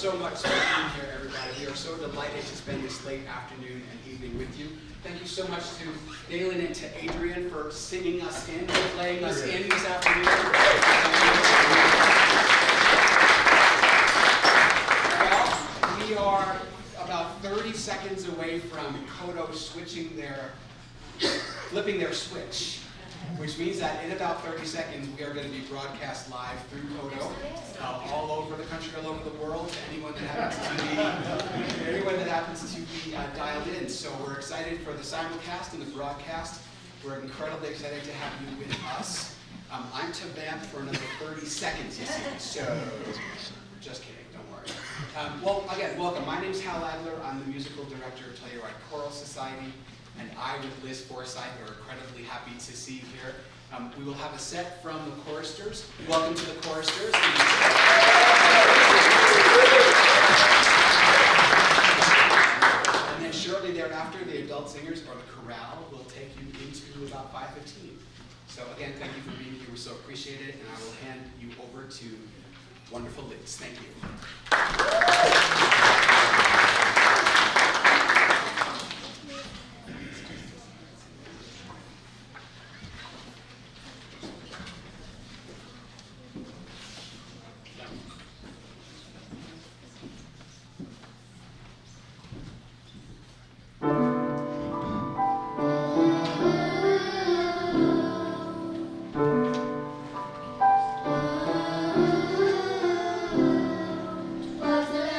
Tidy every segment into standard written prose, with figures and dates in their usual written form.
so much for being here, everybody. We are so delighted to spend this late afternoon and evening with you. Thank you so much to Dalen and to Adrian for singing us in, for playing us in this afternoon. Well, we are about 30 seconds away from Kodo flipping their switch, which means that in about 30 seconds we are going to be broadcast live through Kodo, all over the country, all over the world, to anyone that happens to be dialed in. So we're excited for the simulcast and the broadcast. We're incredibly excited to have you with us. I'm to vamp for another 30 seconds, you see, so just kidding, don't worry. Well, again, welcome. My name's Hal Adler. I'm the musical director of Telluride Choral Society, and I, with Liz Forsythe, are incredibly happy to see you here. We will have a set from the choristers. Welcome to the choristers. And then shortly thereafter, the adult singers, or the chorale, will take you into about 5:15. So again, thank you for being here. We so appreciate it, and I will hand you over to wonderful Liz. Thank you. Was the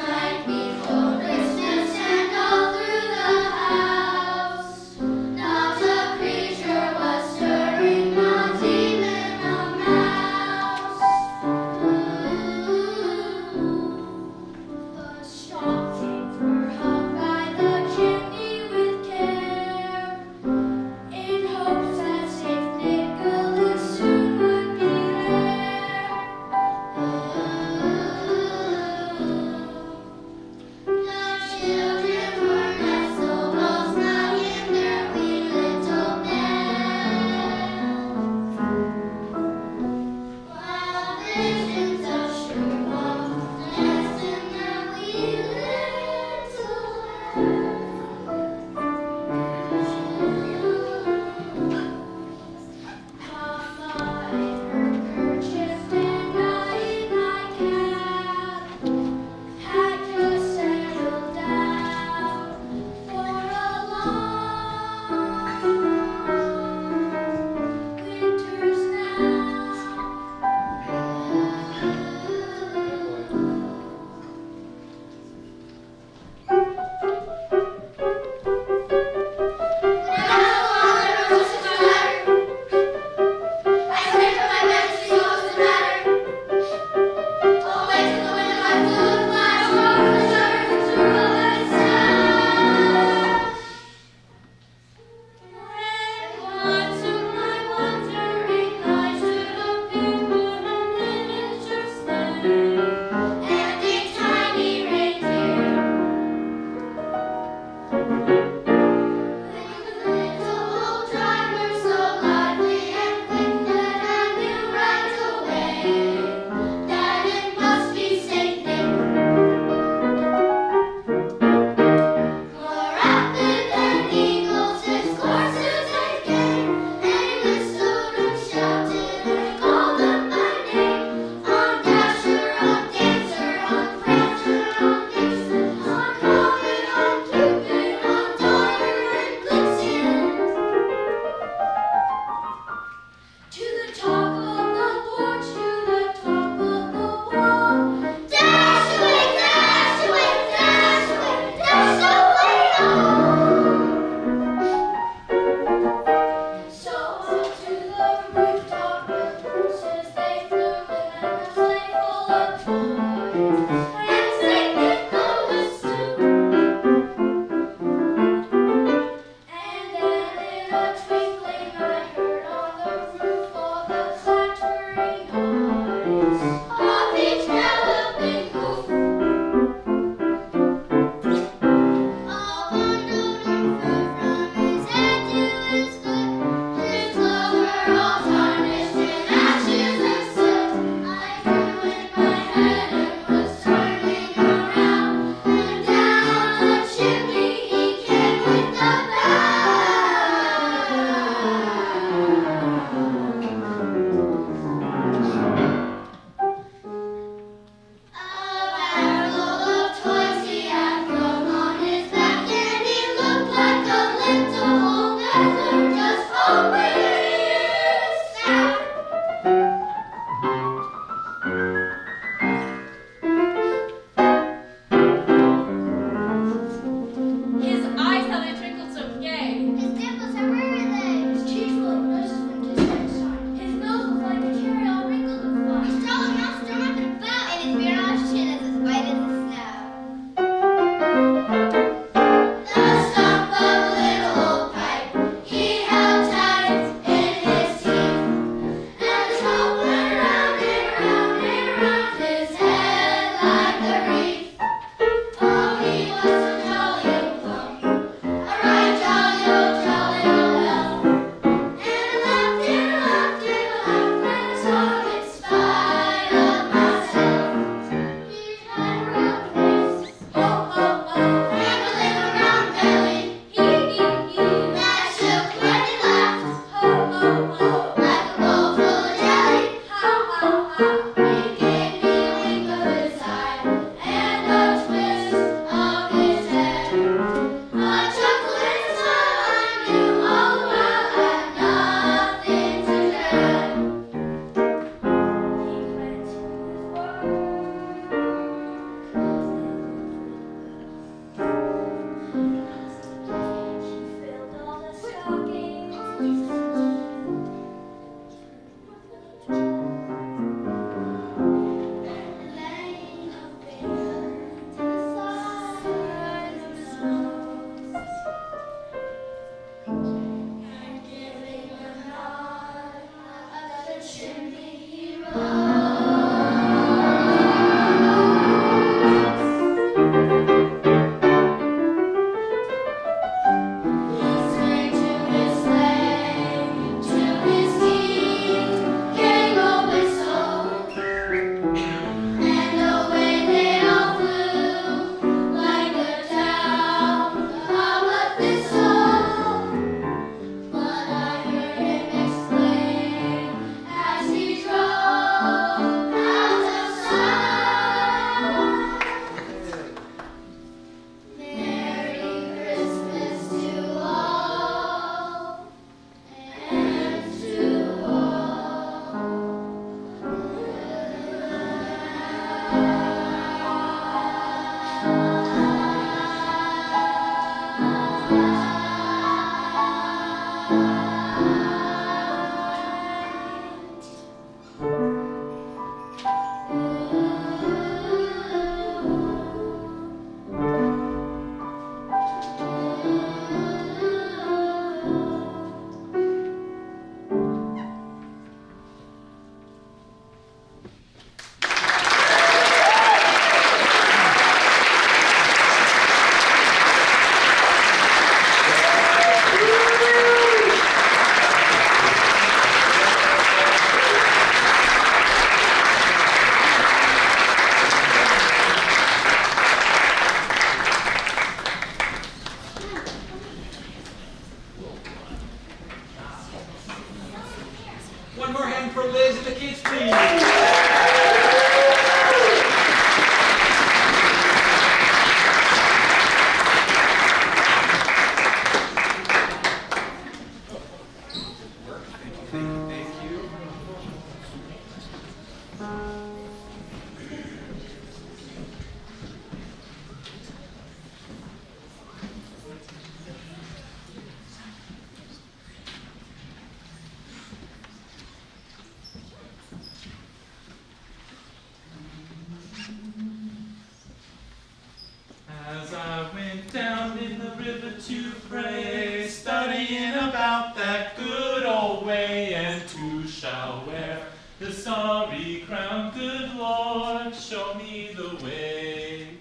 starry crown, good Lord, show me the way.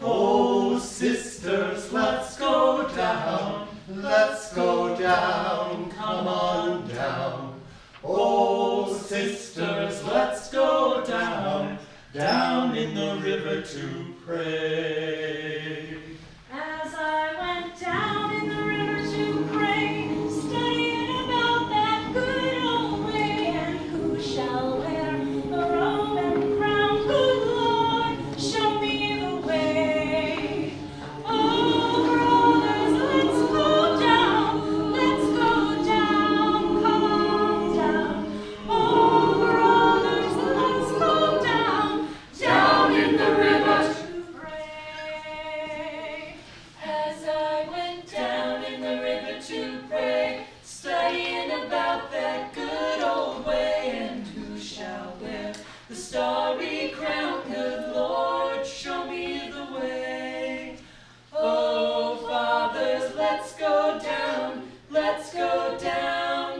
Oh, sisters, let's go down, come on down. Oh, sisters, let's go down, down in the river to pray. As I went down in the river to pray, studying about that good old way, and who shall wear the robe and crown, good Lord, show me the way. Oh, brothers, let's go down, come on down. Oh, brothers, let's go down, down in the river to pray. As I went down in the river to pray, studying about that good old way, and who shall wear the starry crown, good Lord, show me the way. Oh, fathers, let's go down,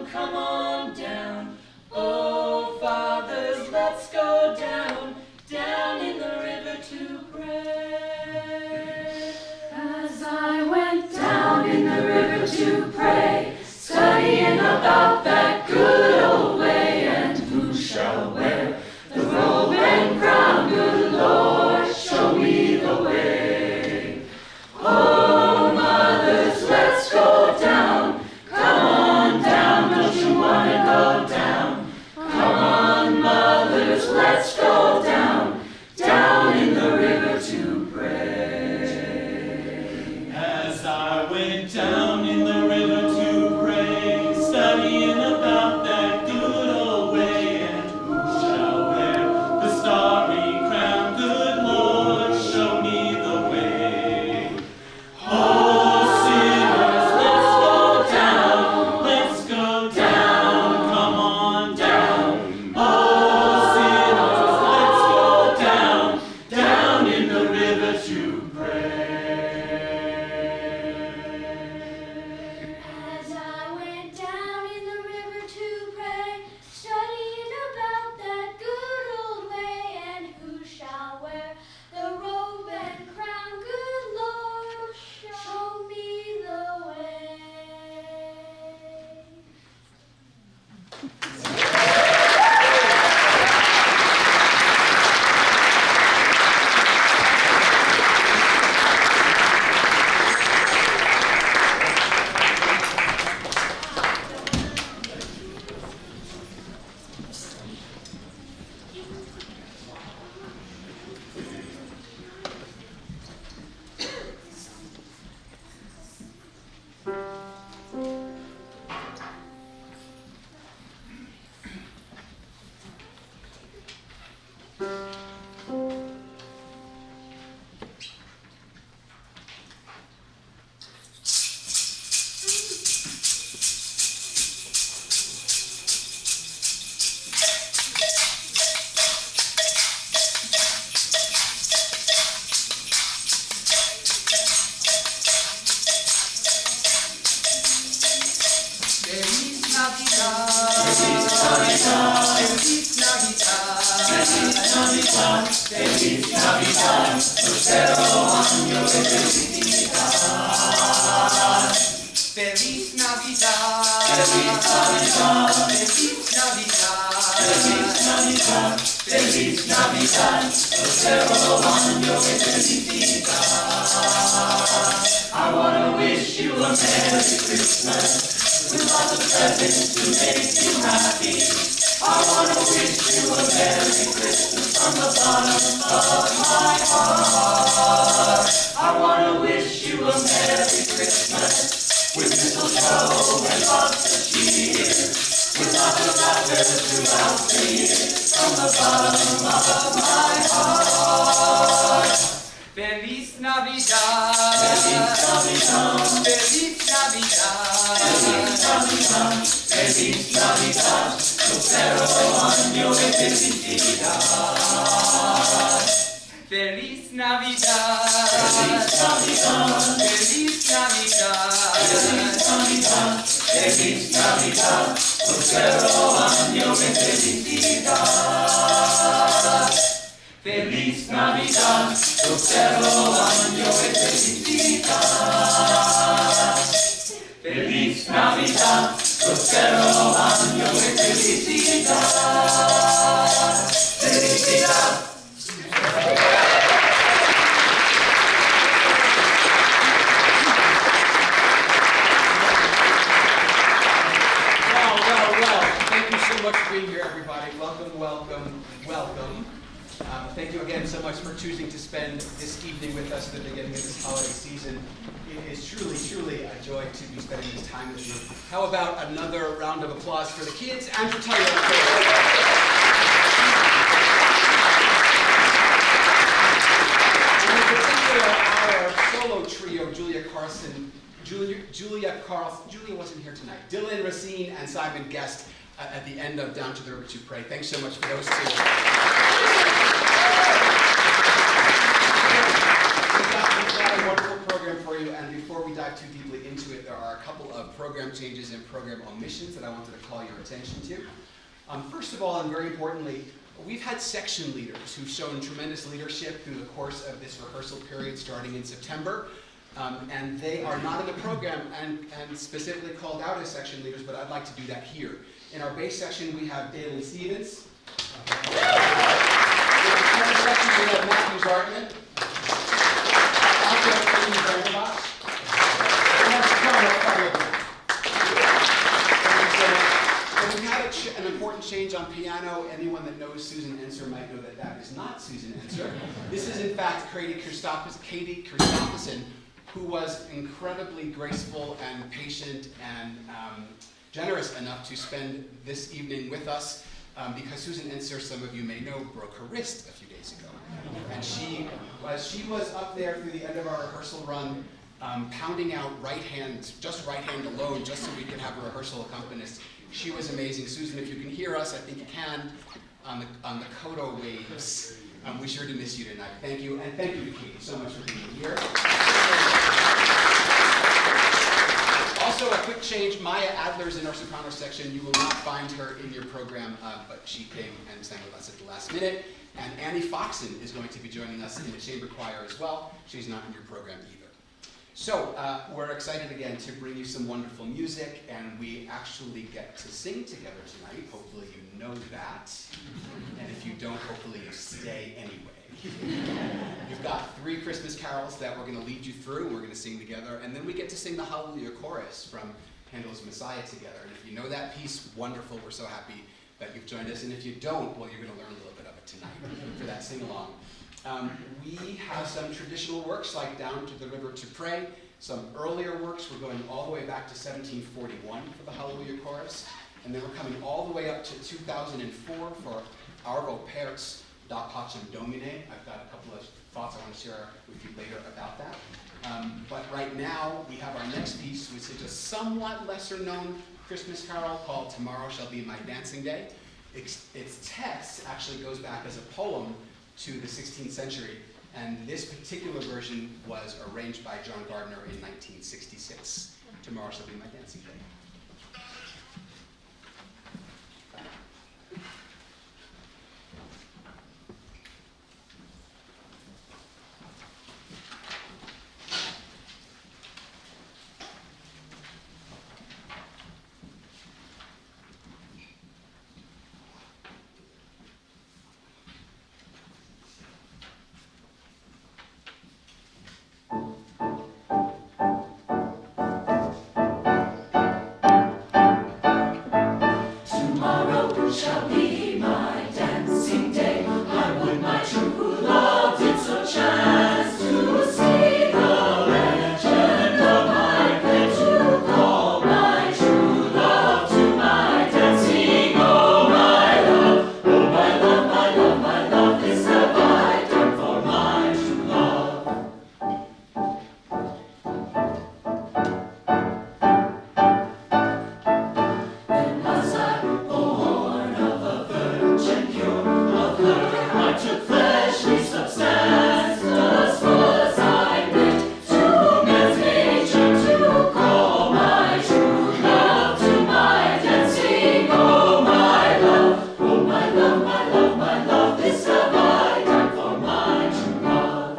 come on down. Oh, fathers, let's go down, down in the river to pray. As I went down in the river to pray, studying about that good old way, and who shall wear the robe and crown, good Lord, show me the way. Oh, mothers, let's go down, come on down, don't you want to go down? Come on, mothers, let's go down, down in the river to pray. As I went down in the river to pray, studying about that good old way, and who shall wear the starry crown, good Lord, show me the way. Oh, sinners, let's go down, come on down. Oh, sinners, let's go down, down in the river to pray. As I went down in the river to pray, studying about that good old way, and who shall wear the robe and crown, good Lord, show me the way. Feliz Navidad, Feliz Navidad, Feliz Navidad, Feliz Navidad, Feliz Navidad, prospero año de felicidad. I want to wish you a Merry Christmas, with lots of presents to make you happy. I want to wish you a Merry Christmas from the bottom of my heart. I want to wish you a Merry Christmas, with mistletoe and lots of cheer, with lots of laughter throughout the year, from the bottom of my heart. Feliz Navidad, Feliz Navidad, Feliz Navidad, Feliz Navidad, Feliz Navidad, prospero año de felicidad. Feliz Navidad, Feliz Navidad, Feliz Navidad, prospero año de felicidad. Feliz Navidad, prospero año de felicidad. Feliz Navidad, prospero año de felicidad. Felicidad. Thank you so much for being here, everybody. Welcome, welcome, welcome. Thank you again so much for choosing to spend this evening with us at the beginning of this holiday season. It is truly, truly a joy to be spending this time with you. How about another round of applause for the kids and for Telluride Choral? And in particular, our solo trio, Julia wasn't here tonight. Dylan Racine and Simon Guest at the end of Down to the River to Pray. Thanks so much for those two. We've got a wonderful program for you, and before we dive too deeply into it, there are a couple of program changes and program omissions that I wanted to call your attention to. First of all, and very importantly, we've had section leaders who've shown tremendous leadership through the course of this rehearsal period starting in September. And they are not in the program and specifically called out as section leaders, but I'd like to do that here. In our bass section, we have Dalen Stevens. In our tenor section, we have Matthew Zartman. Also, Amy Brandenbach. And that's we had an important change on piano. Anyone that knows Susan Enser might know that that is not Susan Enser. This is, in fact, Katie Christopherson, who was incredibly graceful and patient and generous enough to spend this evening with us because Susan Enser, some of you may know, broke her wrist a few days ago. And she was up there through the end of our rehearsal run, pounding out right hand, just right hand alone, just so we could have a rehearsal accompanist. She was amazing. Susan, if you can hear us, I think you can, on the Kodo waves. We sure do miss you tonight. Thank you, and thank you to Katie so much for being here. Also, a quick change. Maya Adler's in our soprano section. You will not find her in your program, but she came and sang with us at the last minute. And Annie Foxen is going to be joining us in the chamber choir as well. She's not in your program either. So, we're excited again to bring you some wonderful music, and we actually get to sing together tonight. Hopefully you know that. And if you don't, hopefully you stay anyway. You've got 3 Christmas carols that we're going to lead you through, and we're going to sing together. And then we get to sing the Hallelujah chorus from Handel's Messiah together. And if you know that piece, wonderful. We're so happy that you've joined us. And if you don't, well, you're going to learn a little bit of it tonight for that sing-along. We have some traditional works like Down to the River to Pray, some earlier works. We're going all the way back to 1741 for the Hallelujah chorus, and then we're coming all the way up to 2004 for Arvo Pert's Da Pacem Domine. I've got a couple of thoughts I want to share with you later about that. But right now, we have our next piece, which is a somewhat lesser known Christmas carol called Tomorrow Shall Be My Dancing Day. Its text actually goes back as a poem to the 16th century, and this particular version was arranged by John Gardner in 1966. Tomorrow Shall Be My Dancing Day. my love, this have I done for my true love.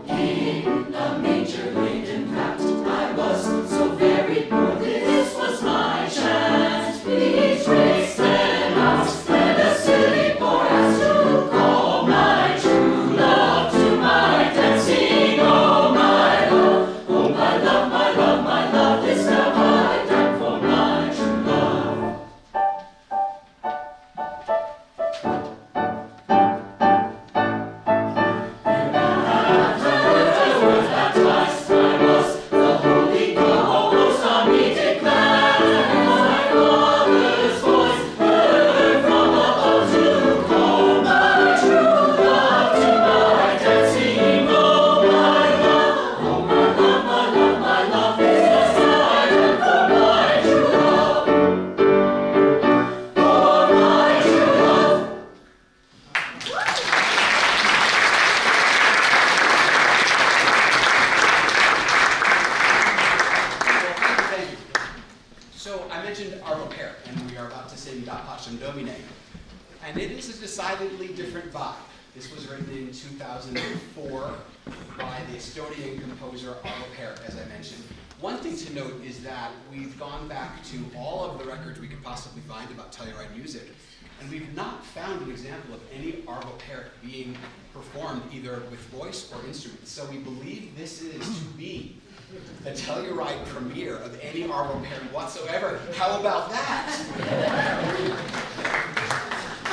In a manger laid and wrapped, I was so very poor. This was my chance. Please raise and ask, and a silly boy has to call my true love to my dancing. Oh my love, oh my love, my love, my love, this have I done for my true love. Baptized I was, the Holy Ghost on me declared, my Father's voice heard from above to call my true love to my dancing. Oh my love, oh my love, my love, my love, this has I done for my true love, for my true love. Thank you. So I mentioned our pair, and we are about to sing Da Pacem Domine. And it is a decidedly different vibe. This was written in 2004 by the Estonian composer Arvo Pärt, as I mentioned. One thing to note is that we've gone back to all of the records we could possibly find about Telluride music, and we've not found an example of any Arvo Pärt being performed either with voice or instruments. So we believe this is to be the Telluride premiere of any Arvo Pärt whatsoever. How about that?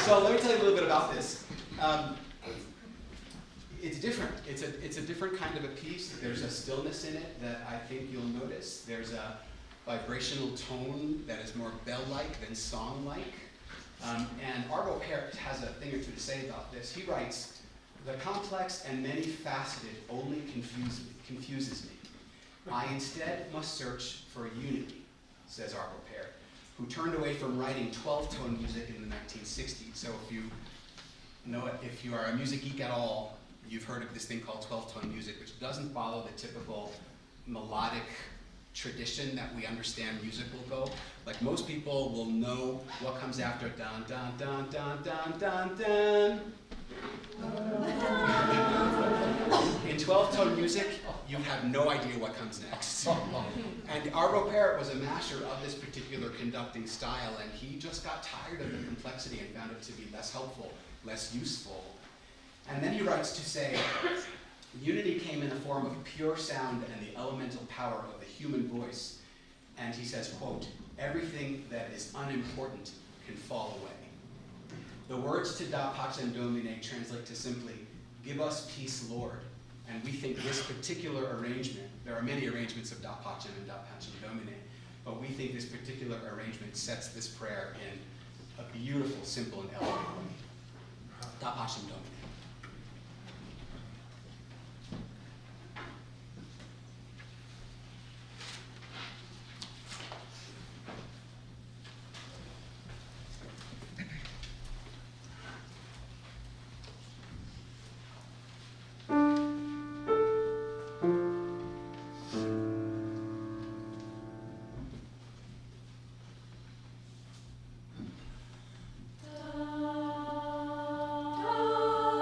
So let me tell you a little bit about this. It's different. It's a different kind of a piece. There's a stillness in it that I think you'll notice. There's a vibrational tone that is more bell-like than song-like. And Arvo Pärt has a thing or two to say about this. He writes, "The complex and many-faceted only confuses me. I instead must search for unity," says Arvo Pärt, who turned away from writing 12-tone music in the 1960s. So if you know it, if you are a music geek at all, you've heard of this thing called 12-tone music, which doesn't follow the typical melodic tradition that we understand music will go. Like most people will know what comes after dun dun dun dun dun dun dun. In 12-tone music, you have no idea what comes next. And Arvo Pärt was a master of this particular conducting style, and he just got tired of the complexity and found it to be less helpful, less useful. And then he writes to say, unity came in the form of pure sound and the elemental power of the human voice. And he says, quote, "Everything that is unimportant can fall away." The words to Da Pacem Domine translate to simply, "Give us peace, Lord." And we think this particular arrangement, there are many arrangements of Da Pacem and Da Pacem Domine, but we think this particular arrangement sets this prayer in a beautiful, simple, and elegant way. Da Pacem Domine. Da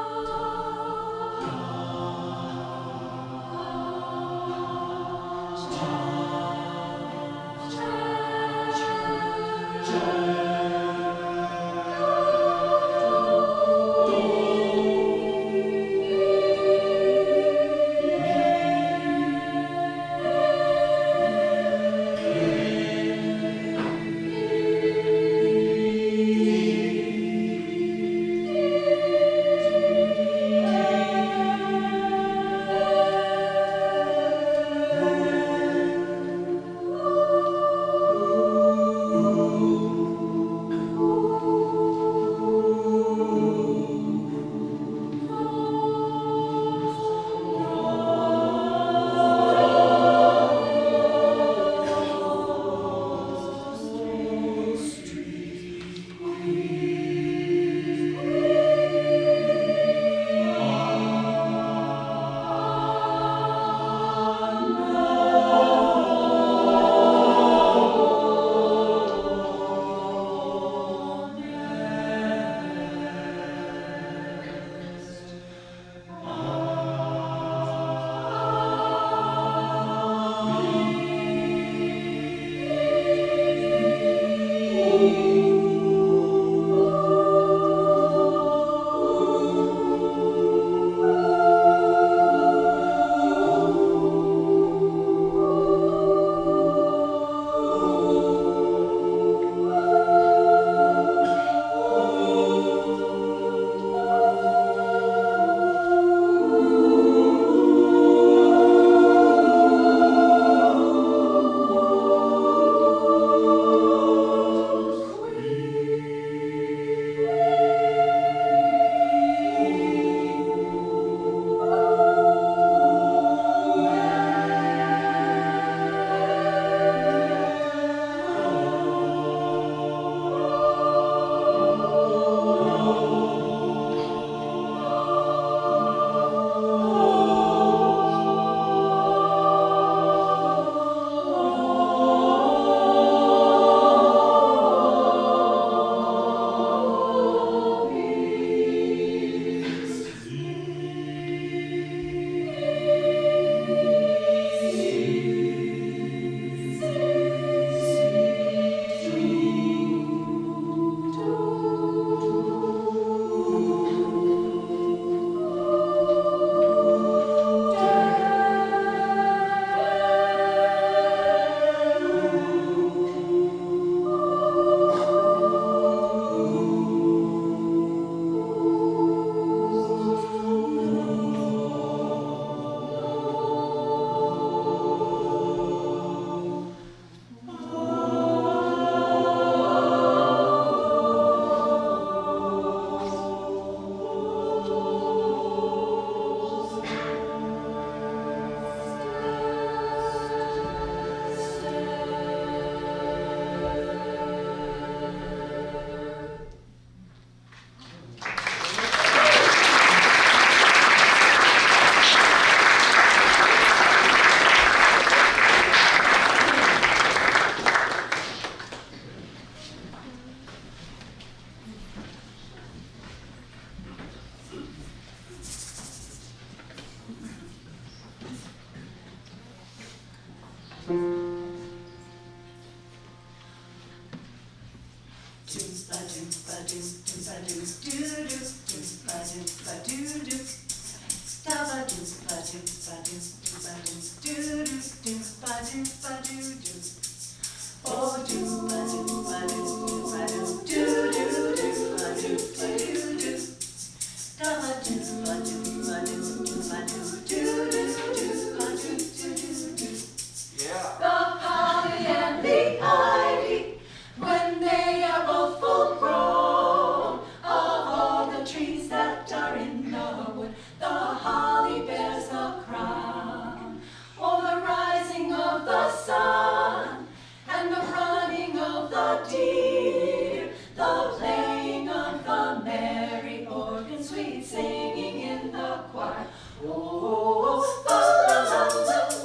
The holly and the ivy, when they are both full grown, of all the trees that are in the wood, the holly bears the crown. Oh, the rising of the sun, and the running of the deer, the playing of the merry organ, sweet singing in the choir. Oh, la la la la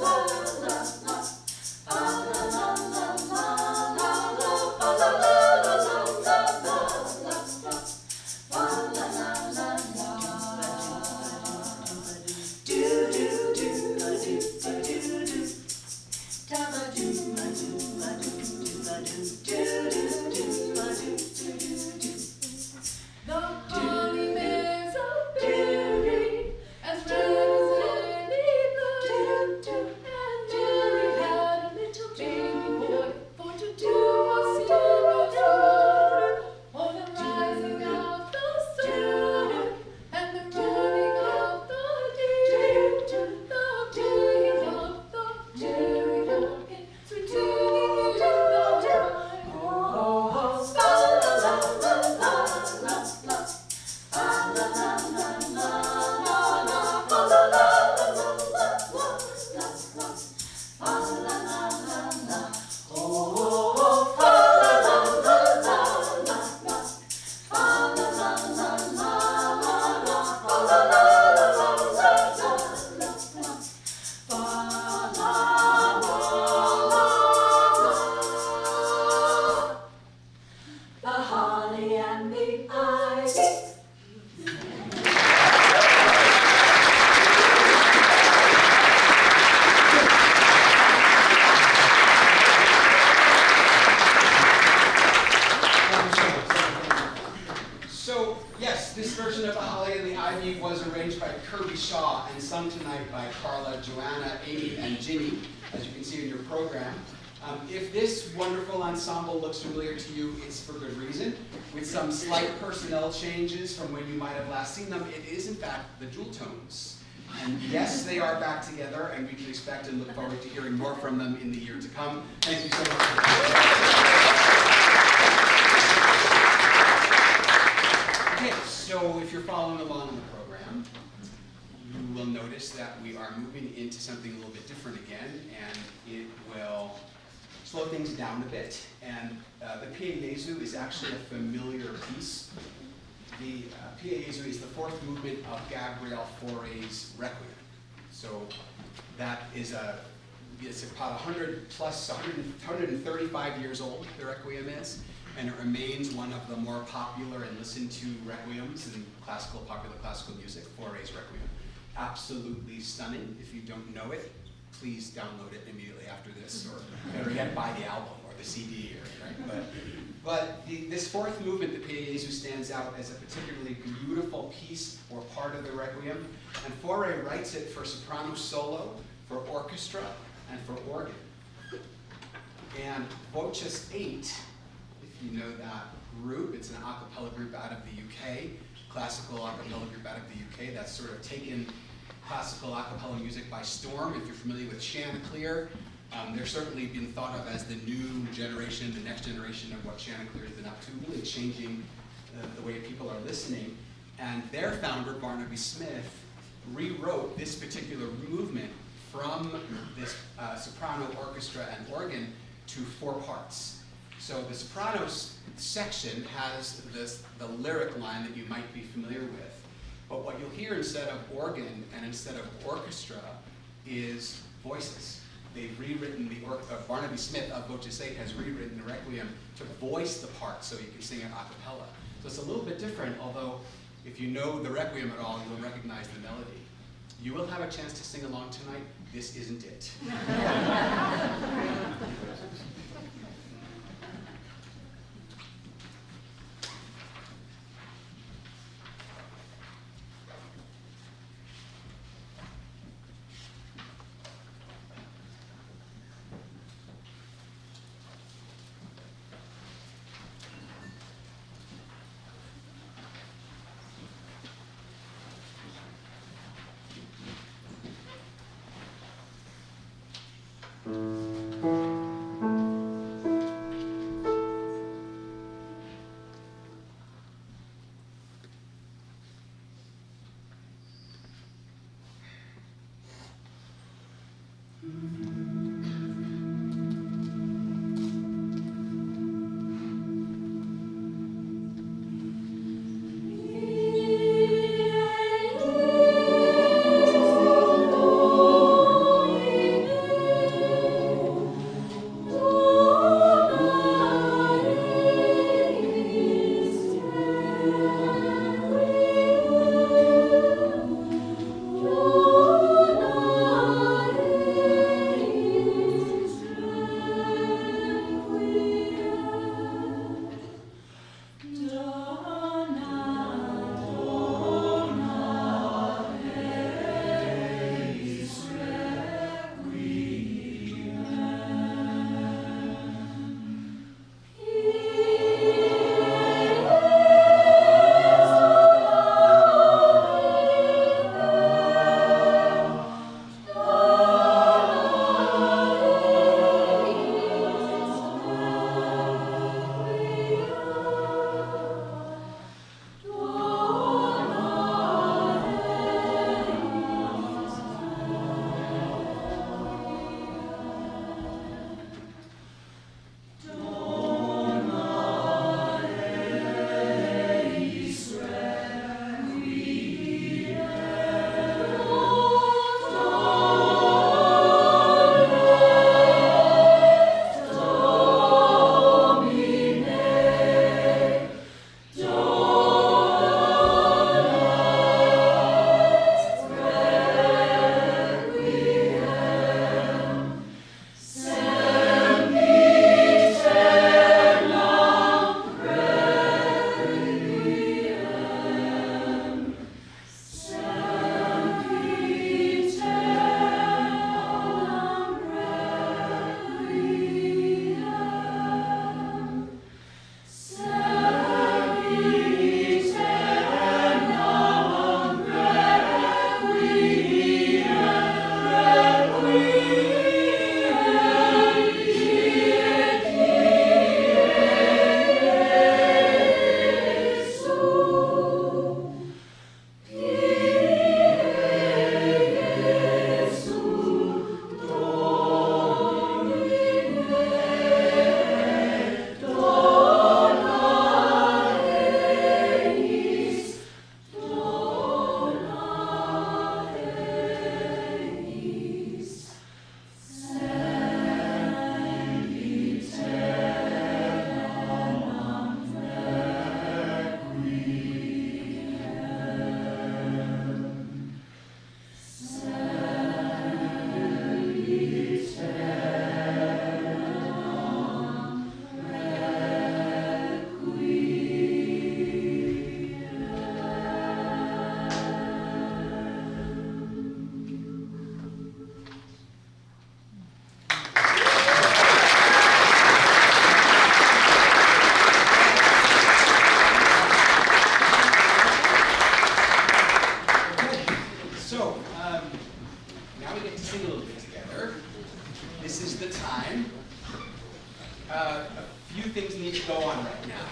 la la la. The holly bears a berry as red as any bird, and Mary had a little baby boy for to do a silver good. Oh, the rising of the sun and the running of the deer, the playing of the merry organ, sweet singing in the time. Oh, la la la la la la la. La la la la la la la, la la la la la la la la la. Oh, la la la la la la la. La la la la la la la, la la la la la la la. The holly and the ivy. So, yes, this version of The Holly and the Ivy was arranged by Kirby Shaw and sung tonight by Carla, Joanna, Amy, and Ginny, as you can see in your program. If this wonderful ensemble looks familiar to you, it's for good reason. With some slight personnel changes from when you might have last seen them, it is in fact the Jewel Tones. And yes, they are back together, and we can expect and look forward to hearing more from them in the year to come. Thank you so much for Okay, so if you're following along in the program, you will notice that we are moving into something a little bit different again, and it will slow things down a bit. And the Pie Jesu is actually a familiar piece. The Pie Jesu is the fourth movement of Gabriel Fauré's Requiem. So that is it's about 135 years old, the Requiem is, and it remains one of the more popular and listened to requiems in popular classical music, Fauré's Requiem. Absolutely stunning. If you don't know it, please download it immediately after this, or better yet, buy the album or the CD, right? But this fourth movement, the Pie Jesu, stands out as a particularly beautiful piece or part of the Requiem, and Fauré writes it for soprano solo, for orchestra, and for organ. And Voces 8, if you know that group, it's an a cappella group out of the UK, classical a cappella group out of the UK, that's sort of taken classical a cappella music by storm. If you're familiar with Chanticleer, they're certainly been thought of as the new generation, the next generation of what Chanticleer has been up to, really changing the way people are listening. And their founder, Barnaby Smith, rewrote this particular movement from this soprano, orchestra, and organ to 4 parts. So the soprano section has the lyric line that you might be familiar with. But what you'll hear instead of organ and instead of orchestra is voices. They've rewritten Barnaby Smith of Voces 8 has rewritten the Requiem to voice the part so you can sing it a cappella. So it's a little bit different, although if you know the Requiem at all, you'll recognize the melody. You will have a chance to sing along tonight. This isn't it.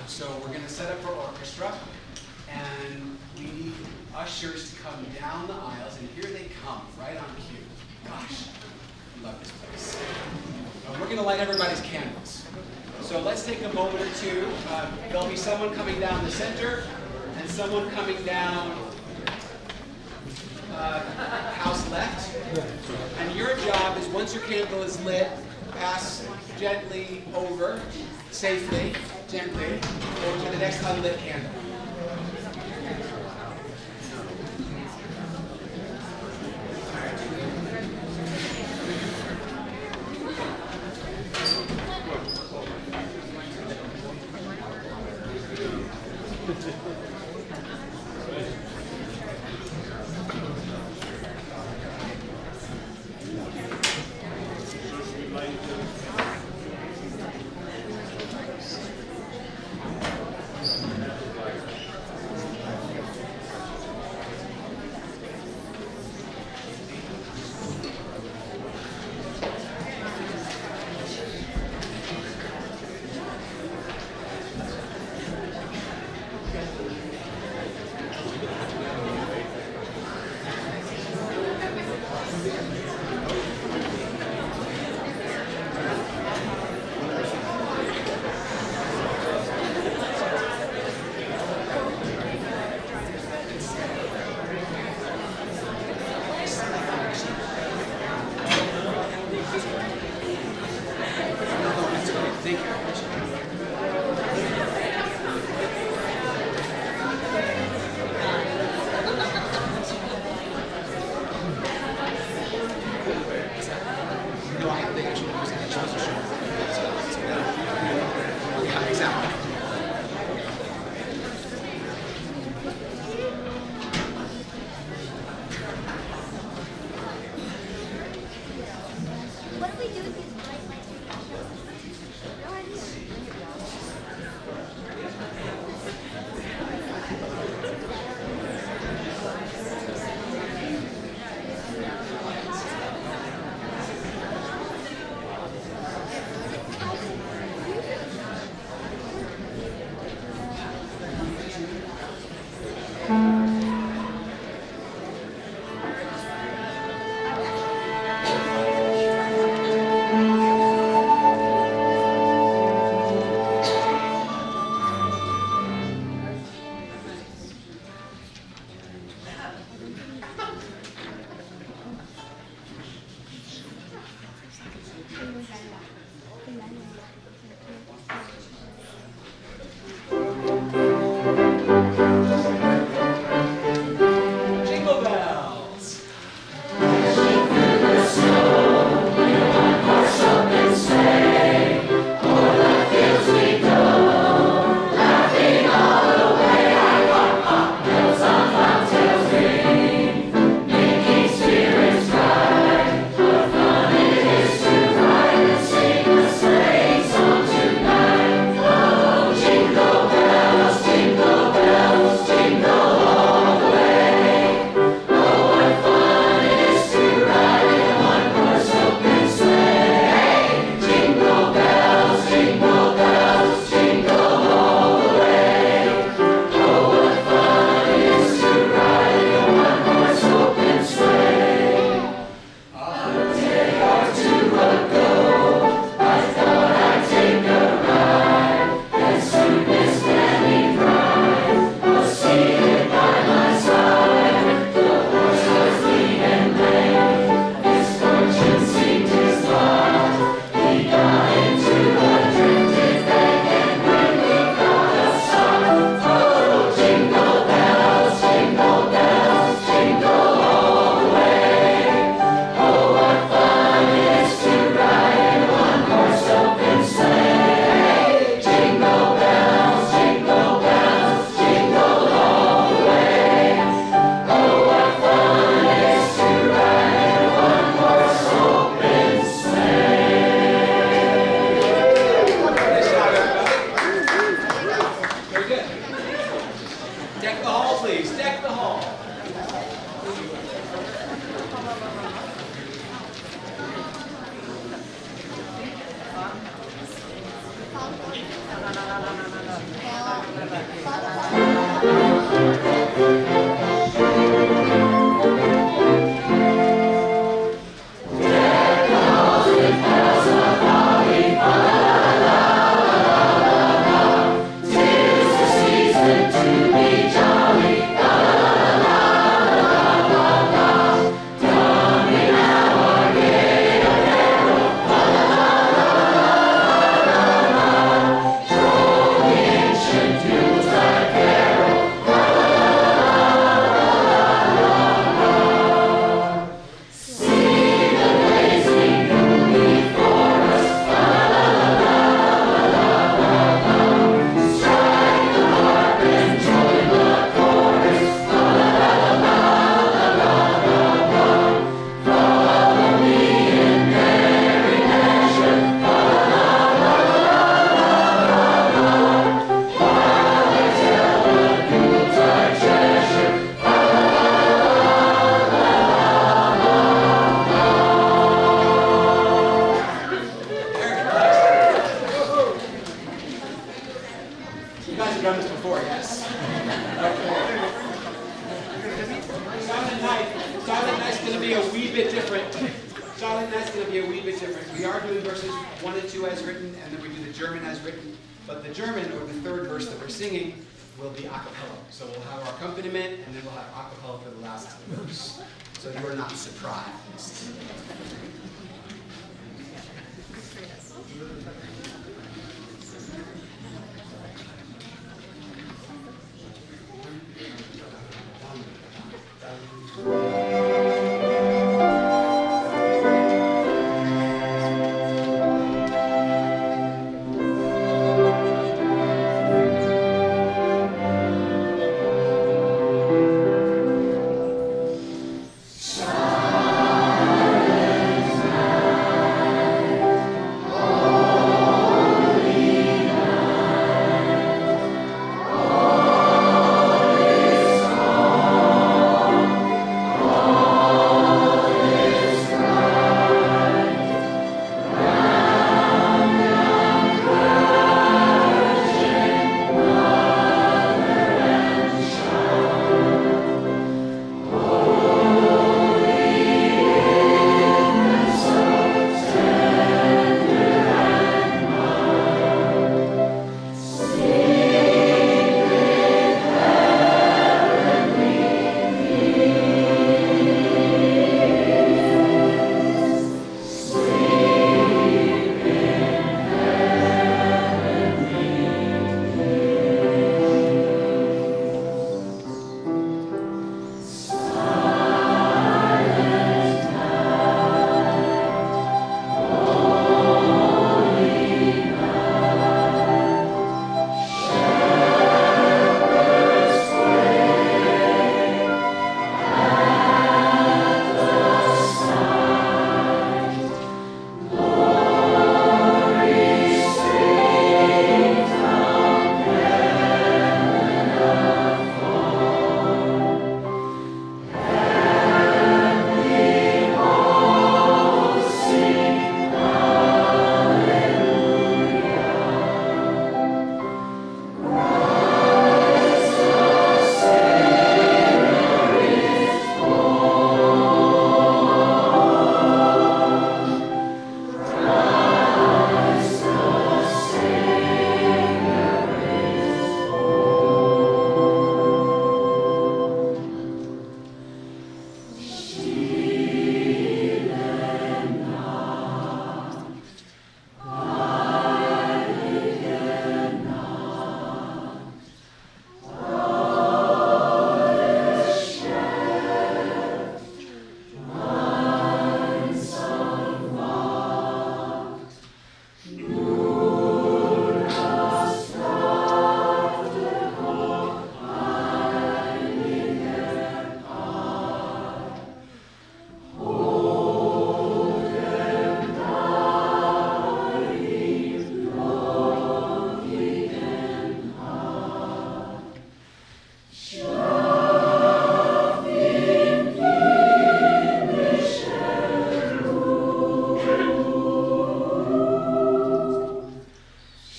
So we're going to set up our orchestra, and we need ushers to come down the aisles, and here they come, right on cue. Gosh, I love this place. We're going to light everybody's candles. So let's take a moment or two. There'll be someone coming down the center, and someone coming down house left. And your job is, once your candle is lit, pass gently over, safely, gently, over to the next unlit candle. We are doing verses 1 and 2 as written, and then we do the German as written. But the German, or the third verse that we're singing, will be a cappella. So we'll have our accompaniment, and then we'll have a cappella for the last verse. So you are not surprised. Oh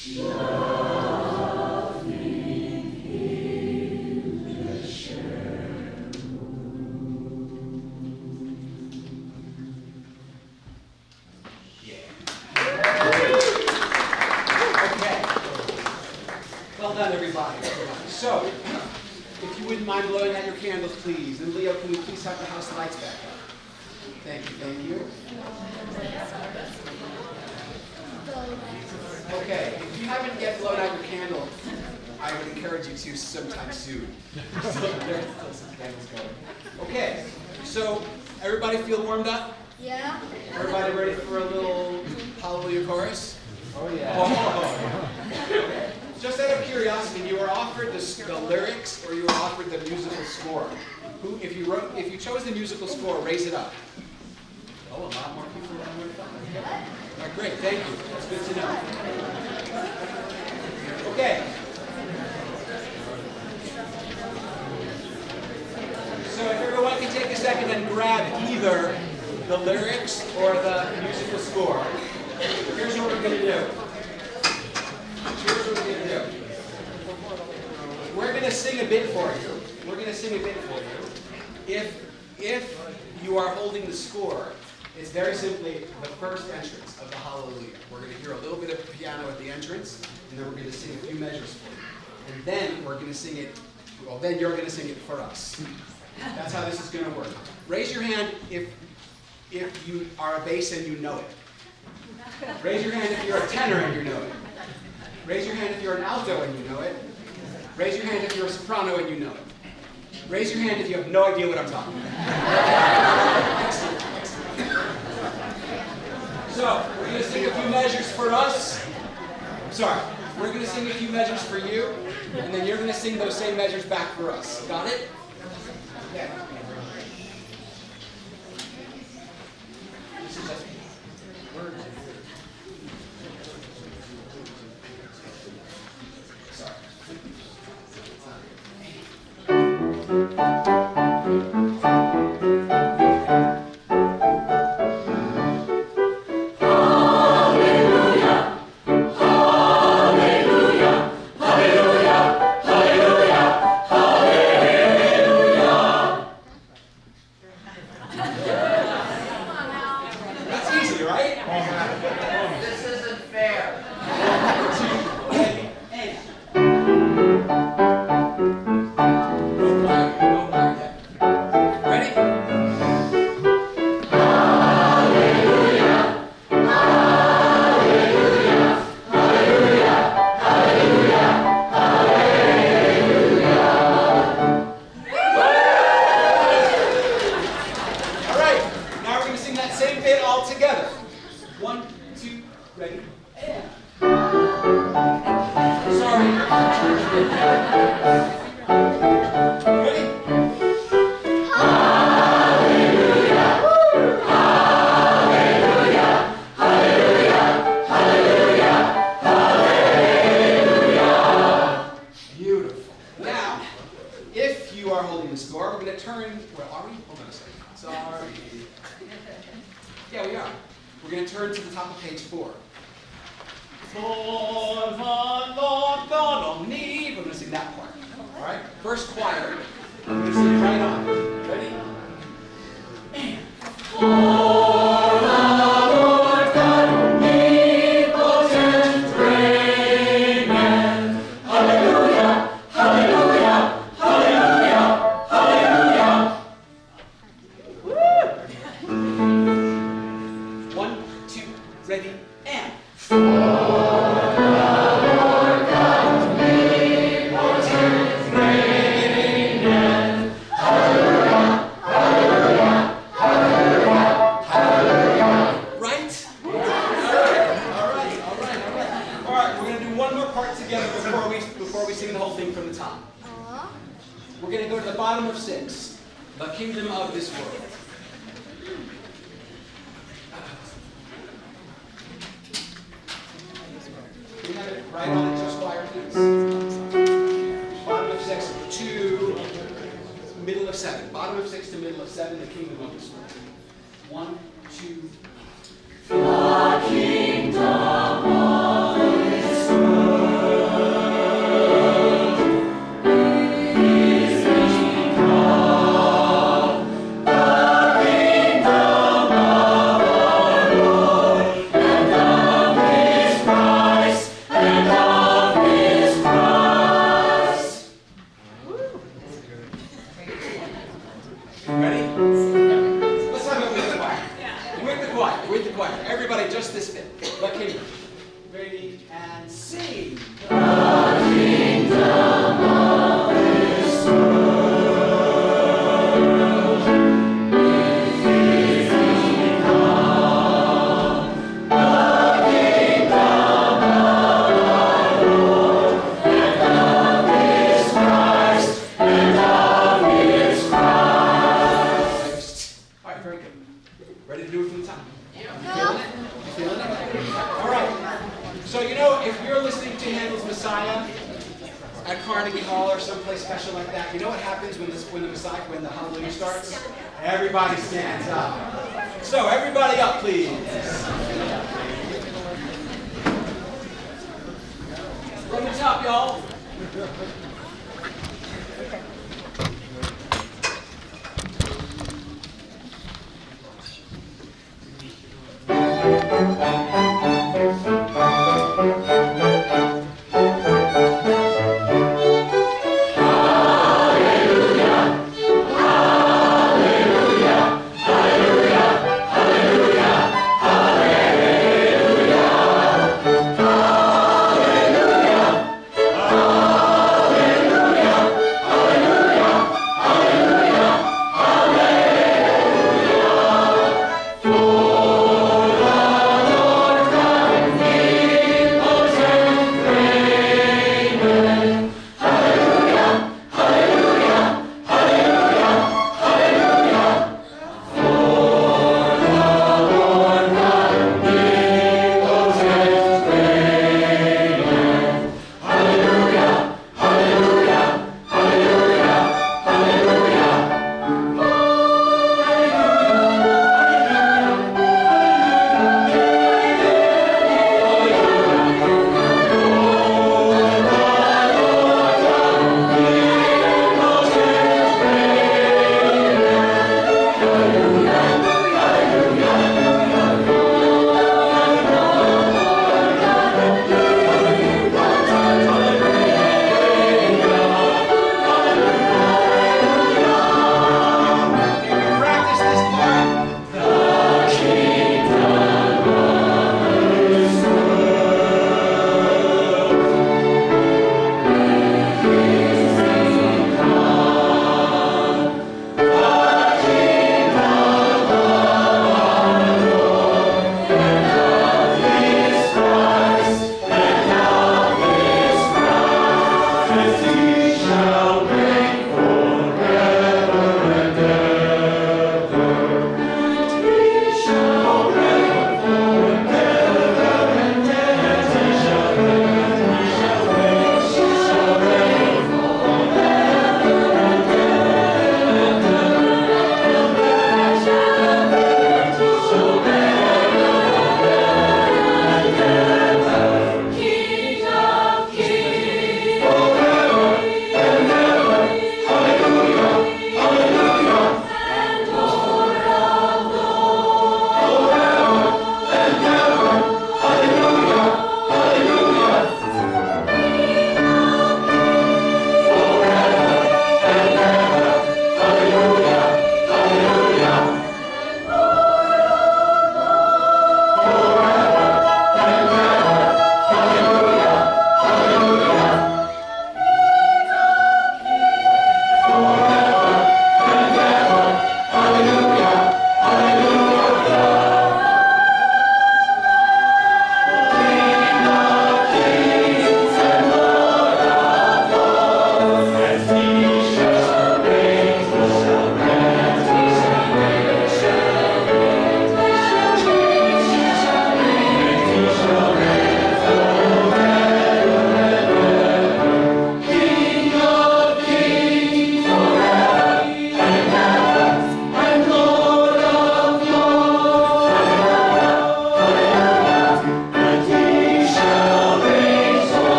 Well done, everybody. So, if you wouldn't mind blowing out your candles, please. And Leo, can we please have the house lights back up? Thank you, thank you. Okay, if you haven't yet blown out your candle, I would encourage you to sometime soon. So there's still some candles going. Okay, so everybody feel warmed up? Yeah. Everybody ready for a little Hallelujah chorus? Oh, yeah. Okay. Just out of curiosity, you were offered the lyrics or you were offered the musical score? Who, if you chose the musical score, raise it up. Oh, a lot more people than I would have thought. All right, great, thank you. That's good to know. Okay. So if everyone can take a second and grab either the lyrics or the musical score. Here's what we're going to do. Here's what we're going to do. We're going to sing a bit for you. We're going to sing a bit for you. If you are holding the score, it's very simply the first entrance of the Hallelujah. We're going to hear a little bit of piano at the entrance, and then we're going to sing a few measures for you. And then we're going to sing it, well, then you're going to sing it for us. That's how this is going to work. Raise your hand if you are a bass and you know it. Raise your hand if you're a tenor and you know it. Raise your hand if you're an alto and you know it. Raise your hand if you're a soprano and you know it. Raise your hand if you have no idea what I'm talking about. Excellent, excellent. So, we're going to sing a few measures for us. Sorry, we're going to sing a few measures for you, and then you're going to sing those same measures back for us. Got it? Okay. This is just words. Sorry. That's easy, right? This isn't fair. Ready? All right, now we're going to sing that same bit all together. 1, 2, ready, and. Sorry. Ready? Beautiful. Now, if you are holding the score, we're going to turn. Well, are we? Hold on a second. Sorry. Yeah, we are. We're going to turn to the top of page 4. Lord, my Lord God on me. We're going to sing that part. All right? First choir. We're going to sing it right on. Ready? And. One, two, ready, and. Right? All right, we're going to do one more part together before we sing the whole thing from the top. We're going to go to the bottom of 6, the kingdom of this world. Can we have it right on it, just choir, please? Bottom of 6 to middle of 7. Bottom of 6 to middle of 7, the kingdom of this world. 1, 2, The kingdom of this world. and sing. All right, very good. Ready to do it from the top? You feeling it? You feeling it? All right. So, you know, if you're listening to Handel's Messiah at Carnegie Hall or someplace special like that, you know what happens when the Hallelujah starts? Everybody stands up. So, everybody up, please. From the top, y'all.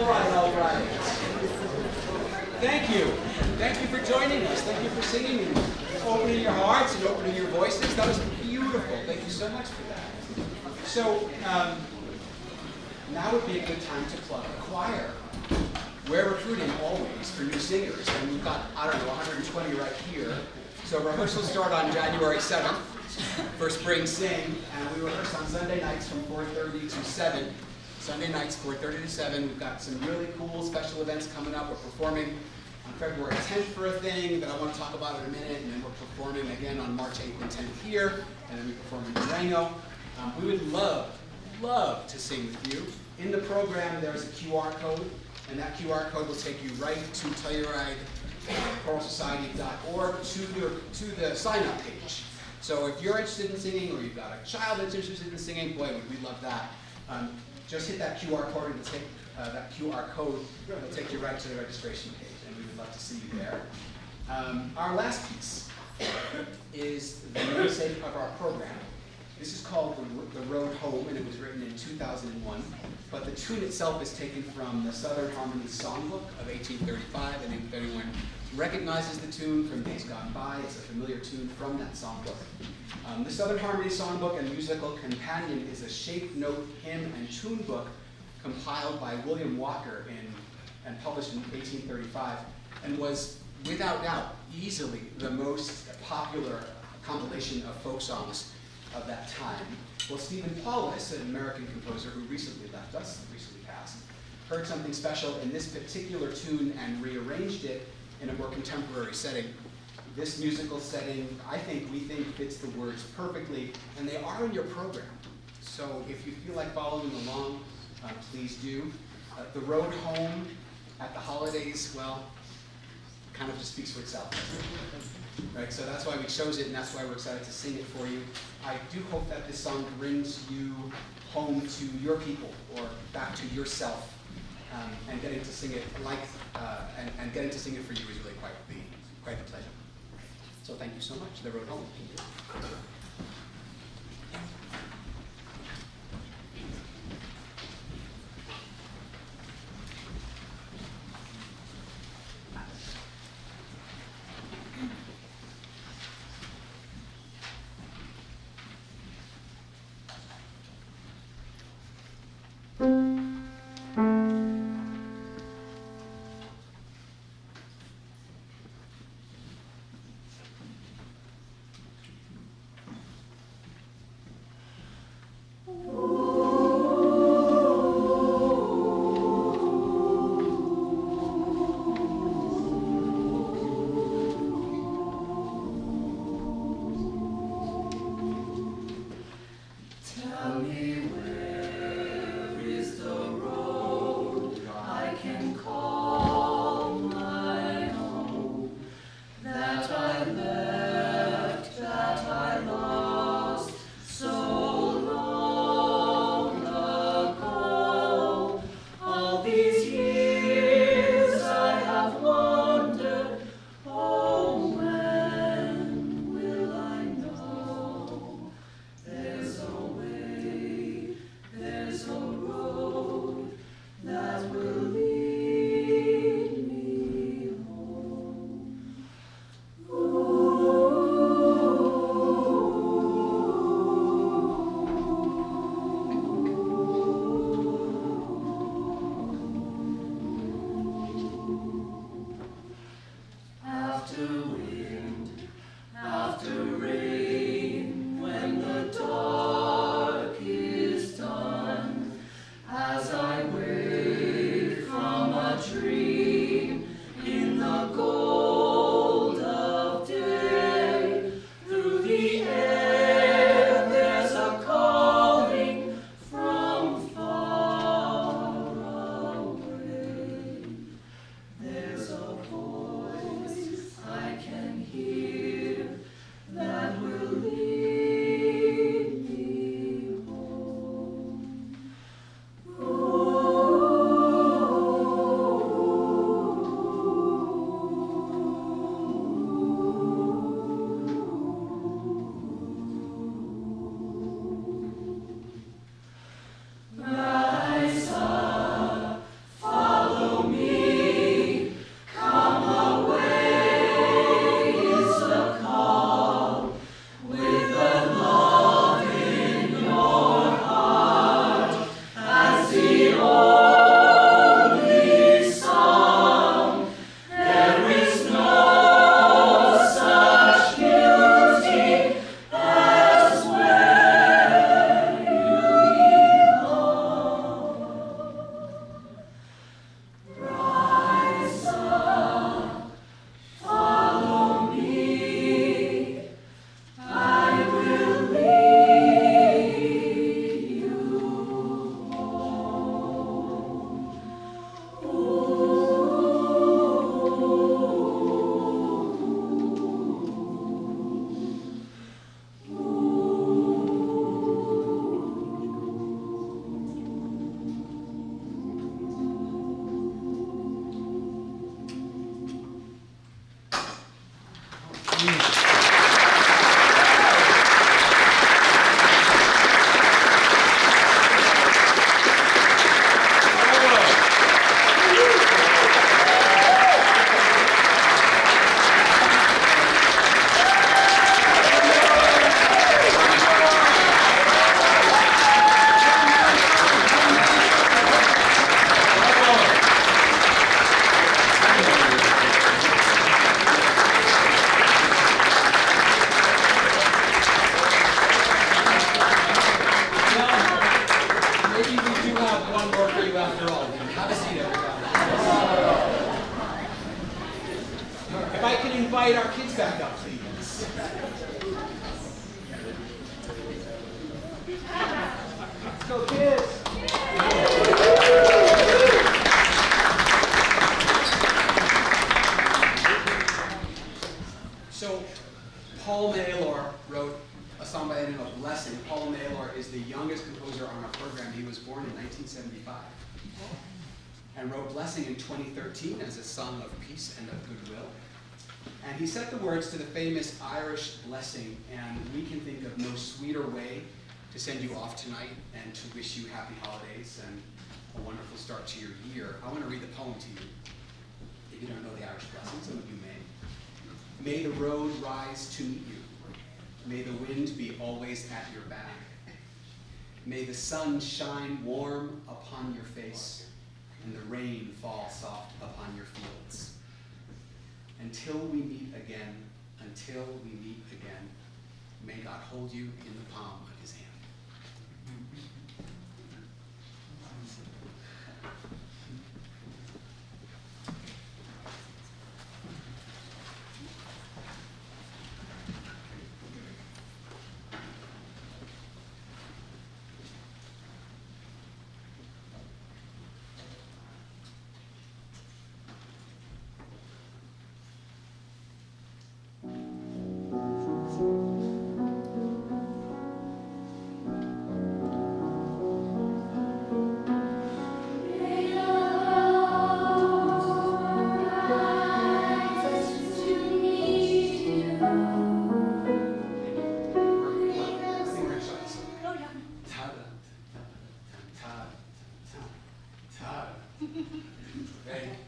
All right. Thank you. Thank you for joining us. Thank you for singing and opening your hearts and opening your voices. That was beautiful. Thank you so much for that. So, now would be a good time to plug the choir. We're recruiting always for new singers, and we've got, 120 right here. So rehearsals start on January 7th for Spring Sing, and we rehearse on Sunday nights from 4:30 to 7. Sunday nights, 4:30 to 7. We've got some really cool special events coming up. We're performing on February 10th for a thing that I want to talk about in a minute, and then we're performing again on March 8th and 10th here, and then we perform in Durango. We would love to sing with you. In the program, there's a QR code, and that QR code will take you right to Telluride choralsociety.org to the sign-up page. So if you're interested in singing, or you've got a child that's interested in singing, boy, would we love that. Just hit that QR code, and take that QR code will take you right to the registration page, and we would love to see you there. Our last piece is the namesake of our program. This is called The Road Home, and it was written in 2001. But the tune itself is taken from the Southern Harmony Songbook of 1835. And if anyone recognizes the tune from days gone by, it's a familiar tune from that songbook. The Southern Harmony Songbook and Musical Companion is a shape note, hymn, and tune book compiled by William Walker and published in 1835, and was, without doubt, easily the most popular compilation of folk songs of that time. Well, Stephen Paulus, an American composer who recently left us, recently passed, heard something special in this particular tune and rearranged it in a more contemporary setting. This musical setting, we think fits the words perfectly, and they are in your program. So if you feel like following along, please do. The Road Home at the holidays, well, kind of just speaks for itself. Right, so that's why we chose it, and that's why we're excited to sing it for you. I do hope that this song brings you home to your people, or back to yourself, and getting to sing it and getting to sing it for you is really quite the pleasure. So thank you so much. The Road Home. Maybe we do have one more for you after all. Have a seat, everybody. If I can invite our kids back up, please. Let's go, kids. So, Paul Maylor wrote a song by the name of Blessing. Paul Maylor is the youngest composer on our program. He was born in 1975 and wrote Blessing in 2013 as a song of peace and of goodwill. And he set the words to the famous Irish blessing, and we can think of no sweeter way to send you off tonight and to wish you happy holidays and a wonderful start to your year. I want to read the poem to you. If you don't know the Irish blessing, some of you may. May the road rise to meet you. May the wind be always at your back. May the sun shine warm upon your face and the rain fall soft upon your fields. Until we meet again, may God hold you in the palm of his hand. May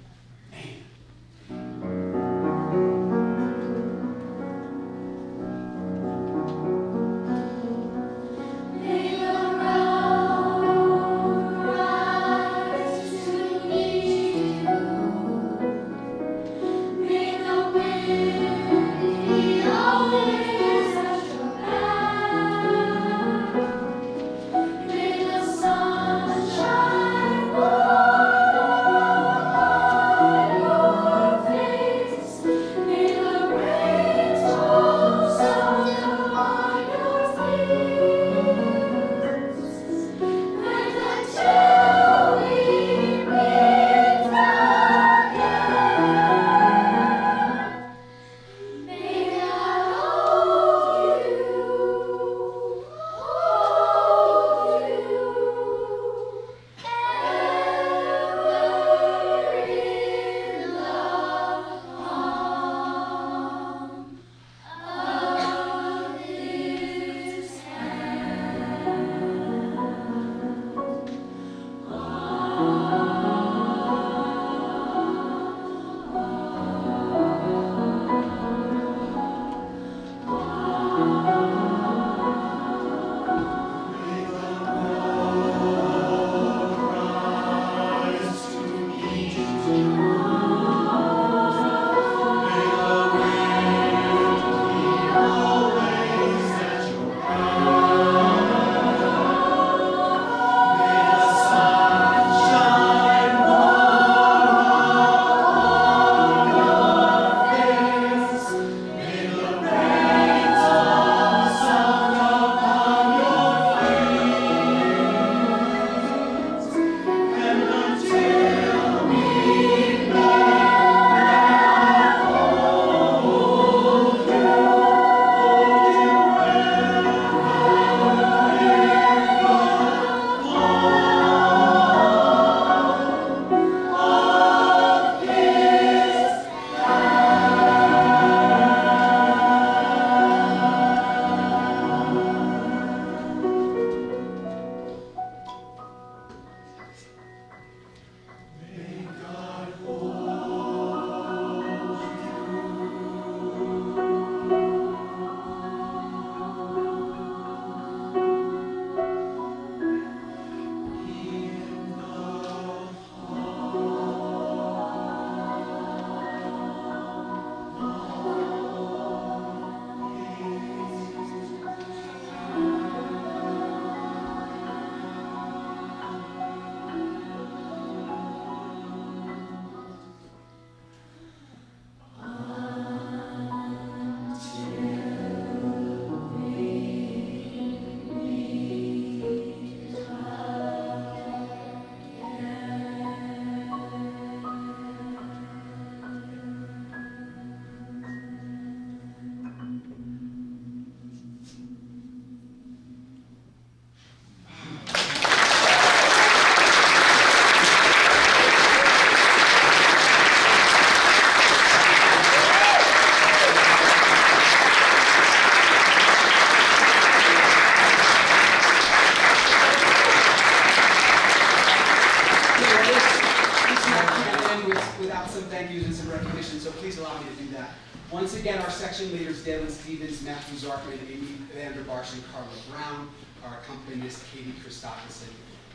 out some thank yous and some recognition, so please allow me to do that. Once again, our section leaders, Dalen Stevens, Matthew Zarkman, Amy Vanderbarsch, and Carla Brown, our accompanist, Katie Christopherson,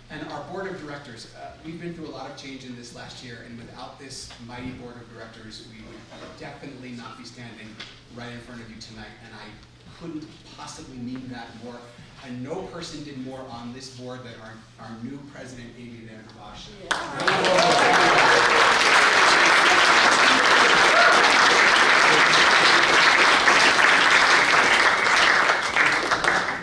and our board of directors. We've been through a lot of change in this last year, and without this mighty board of directors, we would definitely not be standing right in front of you tonight, and I couldn't possibly mean that more. And no person did more on this board than our new president, Amy Vanderbarsch.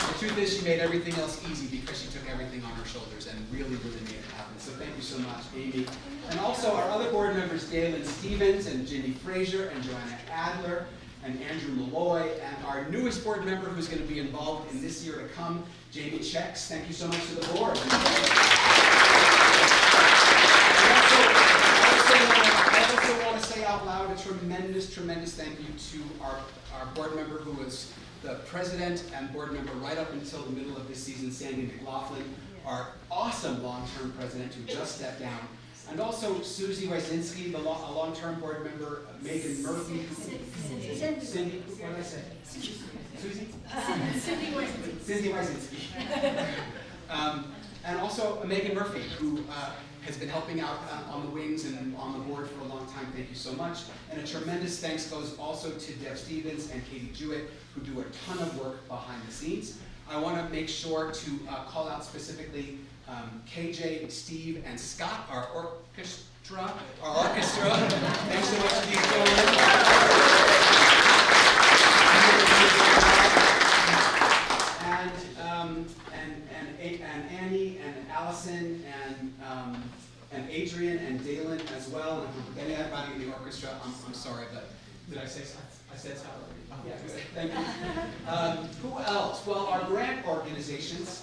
The truth is, she made everything else easy because she took everything on her shoulders and really, really made it happen. So thank you so much, Amy. And also our other board members, Dalen Stevens and Ginny Frazier and Joanna Adler and Andrew Malloy, and our newest board member who's going to be involved in this year to come, Jamie Checks. Thank you so much to the board. I also want to say out loud a tremendous thank you to our board member who was the president and board member right up until the middle of this season, Sandy McLaughlin, our awesome long-term president who just stepped down. And also Susie Wysinski, a long-term board member, Megan Murphy. Cindy, what did I say? Susie? Cindy Wysinski. And also Megan Murphy, who has been helping out on the wings and on the board for a long time. Thank you so much. And a tremendous thanks goes also to Deb Stevens and Katie Jewett, who do a ton of work behind the scenes. I want to make sure to call out specifically KJ, Steve, and Scott, our orchestra. Thanks so much to these gentlemen. And Annie and Allison and Adrian and Dalen as well. And anybody in the orchestra, I'm sorry, but did I say Scott? I said Scott already. Yeah, good. Thank you. Who else? Well, our grant organizations.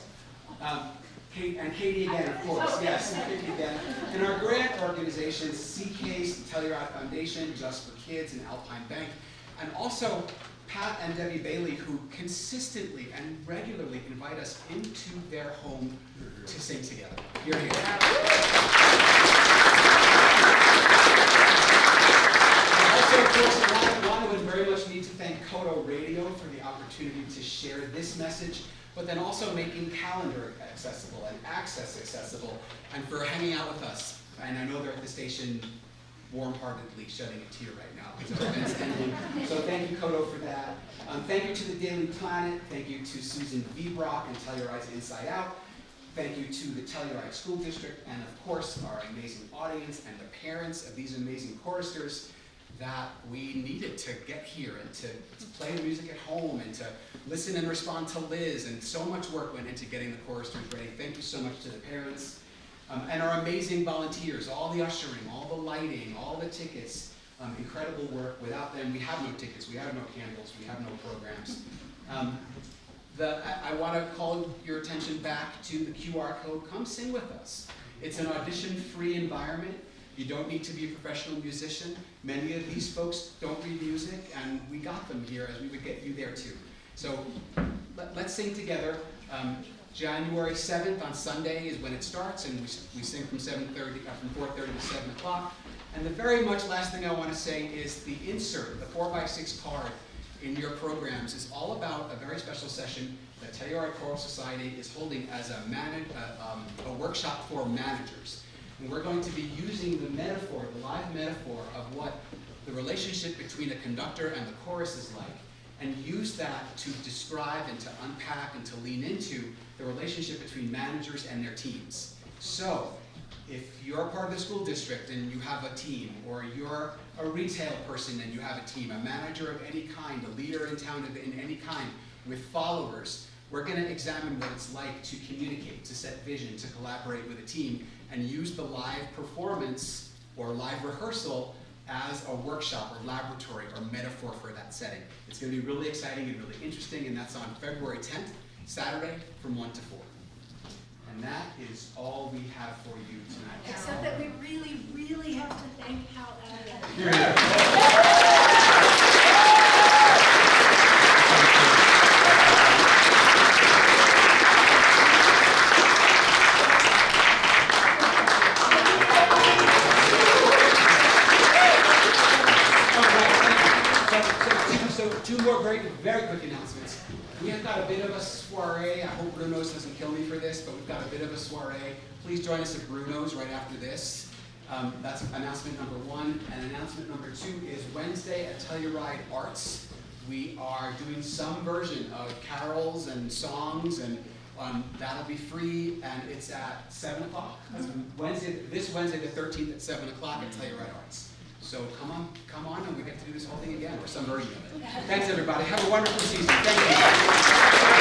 Katie again, of course, yes, Katie again. And our grant organizations, CK's, Telluride Foundation, Just for Kids, and Alpine Bank. And also Pat and Debbie Bailey, who consistently and regularly invite us into their home to sing together. Here we go. Also, of course, I would very much need to thank Kodo Radio for the opportunity to share this message, but then also making calendar accessible and access accessible, and for hanging out with us. And I know they're at the station warm-heartedly shedding a tear right now because our event's ending. So thank you, Kodo, for that. Thank you to the Daily Planet. Thank you to Susan Vbrock and Telluride's Inside Out. Thank you to the Telluride School District, and of course, our amazing audience and the parents of these amazing choristers that we needed to get here and to play the music at home and to listen and respond to Liz, and so much work went into getting the choristers ready. Thank you so much to the parents. And our amazing volunteers, all the ushering, all the lighting, all the tickets, incredible work. Without them, we have no tickets, we have no candles, we have no programs. I want to call your attention back to the QR code. Come sing with us. It's an audition-free environment. You don't need to be a professional musician. Many of these folks don't read music, and we got them here as we would get you there too. So let's sing together. January 7th on Sunday is when it starts, and we sing from 4:30 to 7 o'clock. And the very much last thing I want to say is the insert, the 4x6 card in your programs is all about a very special session that Telluride Choral Society is holding as a workshop for managers. And we're going to be using the metaphor, the live metaphor of what the relationship between a conductor and the chorus is like, and use that to describe and to unpack and to lean into the relationship between managers and their teams. So, if you're part of the school district and you have a team, or you're a retail person and you have a team, a manager of any kind, a leader in town in any kind, with followers, we're going to examine what it's like to communicate, to set vision, to collaborate with a team, and use the live performance or live rehearsal as a workshop or laboratory or metaphor for that setting. It's going to be really exciting and really interesting, and that's on February 10th, Saturday, from 1 to 4. And that is all we have for you tonight. Except that we really, really have to thank Hal Elliott. Here we go. two more very quick announcements. We have got a bit of a soiree. I hope Bruno's doesn't kill me for this, but we've got a bit of a soiree. Please join us at Bruno's right after this. That's announcement number one. And announcement number two is Wednesday at Telluride Arts. We are doing some version of carols and songs, and that'll be free, and it's at 7 o'clock. This Wednesday the 13th at 7 o'clock at Telluride Arts. So come on, and we get to do this whole thing again, or some version of it. Thanks, everybody. Have a wonderful season. Thank you.